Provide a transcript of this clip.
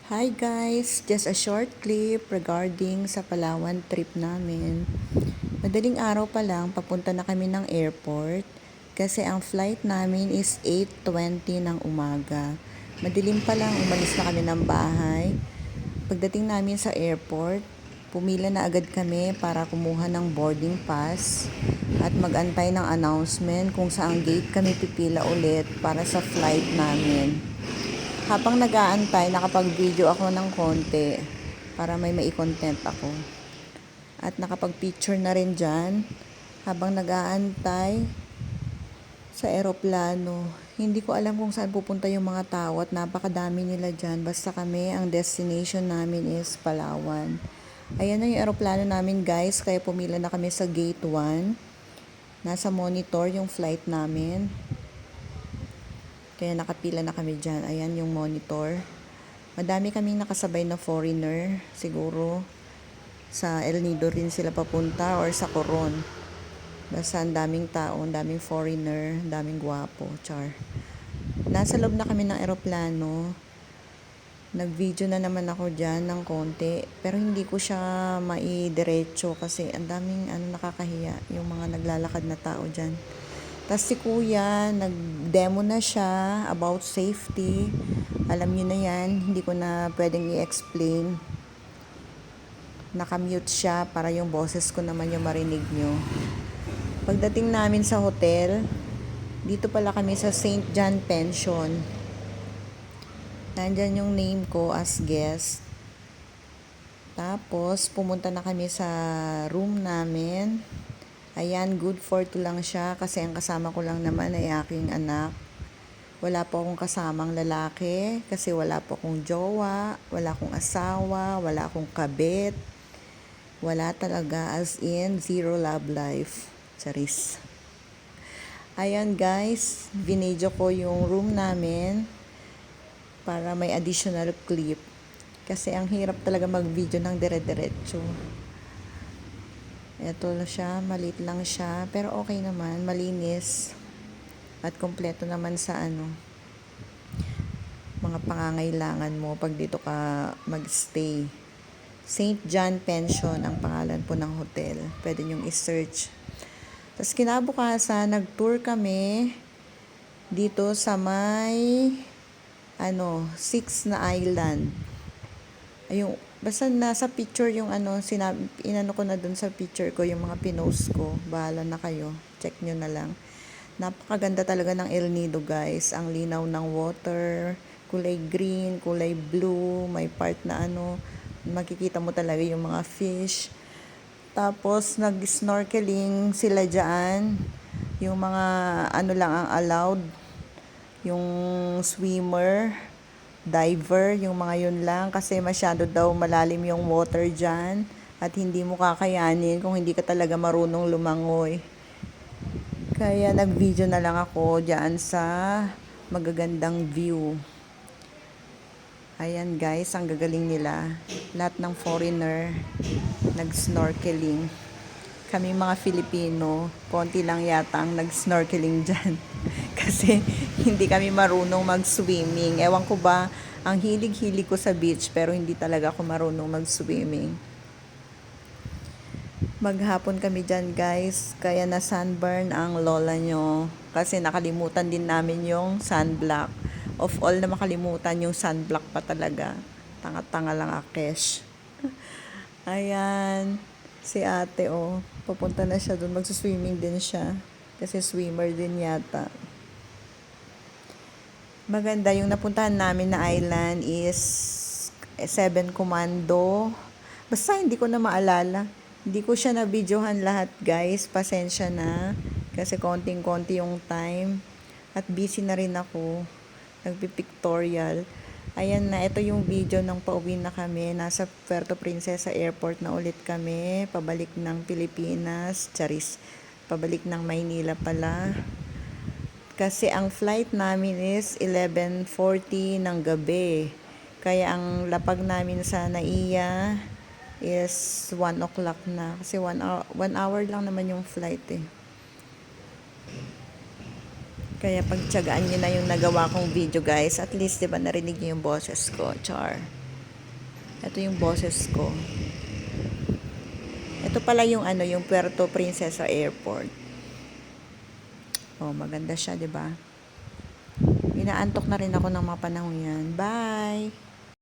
Hi guys! Just a short clip regarding sa Palawan trip namin. Madaling araw pa lang, papunta na kami ng airport kasi ang flight namin is 8:20 ng umaga. Madilim pa lang, umalis na kami ng bahay. Pagdating namin sa airport, pumila na agad kami para kumuha ng boarding pass at mag-antay ng announcement kung saang gate kami pipila ulit para sa flight namin. Habang nag-aantay, nakapag-video ako ng konti para may mai-content ako. At nakapag-picture na rin dyan habang nag-aantay sa eroplano. Hindi ko alam kung saan pupunta yung mga tao at napakadami nila dyan. Basta kami, ang destination namin is Palawan. Ayan na yung eroplano namin guys, kaya pumila na kami sa gate 1. Nasa monitor yung flight namin. Kaya nakapila na kami dyan. Ayan yung monitor. Madami kaming nakasabay na foreigner. Siguro sa El Nido rin sila papunta or sa Coron. Basta ang daming tao, ang daming foreigner, ang daming gwapo. Char. Nasa loob na kami ng eroplano. Nag-video na naman ako dyan ng konti. Pero hindi ko siya maidiretso kasi ang daming nakakahiya. Yung mga naglalakad na tao dyan. Tapos si kuya, nag-demo na siya about safety. Alam niyo na yan, hindi ko na pwedeng i-explain. Nakamute siya para yung boses ko naman yung marinig nyo. Pagdating namin sa hotel, dito pala kami sa St. John Pension. Nandyan yung name ko as guest. Tapos, pumunta na kami sa room namin. Ayan, good for 2 lang siya kasi ang kasama ko lang naman ay aking anak. Wala po akong kasamang lalaki kasi wala po akong jowa, wala akong asawa, wala akong kabit. Wala talaga, as in, zero love life. Charis. Ayan guys, binidyo ko yung room namin para may additional clip. Kasi ang hirap talaga mag-video ng dire-diretso. Ito siya, maliit lang siya, pero okay naman, malinis. At kompleto naman sa mga pangangailangan mo pag dito ka magstay. St. John Pension ang pangalan po ng hotel. Pwede nyong i-search. Tapos kinabukasan, nag-tour kami dito sa may 6 na island. Ayun, basta nasa picture yung inano ko na dun sa picture ko, yung mga pinost ko. Bahala na kayo. Check nyo na lang. Napakaganda talaga ng El Nido guys. Ang linaw ng water. Kulay green, kulay blue. May part na makikita mo talaga yung mga fish. Tapos nag-snorkeling sila dyan. Yung mga lang ang allowed. Yung swimmer, diver, yung mga yun lang kasi masyado daw malalim yung water dyan at hindi mo kakayanin kung hindi ka talaga marunong lumangoy. Kaya nag-video na lang ako dyan sa magagandang view. Ayan guys, ang gagaling nila. Lahat ng foreigner nag-snorkeling. Kami mga Filipino, konti lang yata ang nag-snorkeling dyan. Kasi hindi kami marunong mag-swimming. Ewan ko ba, ang hilig-hilig ko sa beach pero hindi talaga ako marunong mag-swimming. Maghapon kami dyan guys, kaya na sunburn ang lola nyo. Kasi nakalimutan din namin yung sunblock. Of all na makalimutan yung sunblock pa talaga. Tanga-tanga lang Akesh. Ayan, si ate papunta na siya doon, magsuswimming din siya. Kasi swimmer din yata. Maganda yung napuntahan namin na island is 7 Commando. Basta hindi ko na maalala. Hindi ko siya na-videohan lahat guys. Pasensya na. Kasi konting-konti yung time. At busy na rin ako. Nagpipictorial. Ayan na, ito yung video ng pauwi na kami. Nasa Puerto Princesa Airport na ulit kami. Pabalik ng Pilipinas. Charis. Pabalik ng Maynila pala. Kasi ang flight namin is 11:40 ng gabi. Kaya ang lapag namin sa NAIA is 1 o'clock na. Kasi 1 hour lang naman yung flight eh. Kaya pagtyagaan nyo na yung nagawa kong video guys. At least diba narinig nyo yung boses ko. Char. Ito yung boses ko. Ito pala yung yung Puerto Princesa Airport. Oh, maganda siya, 'di ba? Inaantok na rin ako ng mga panahon yan. Bye!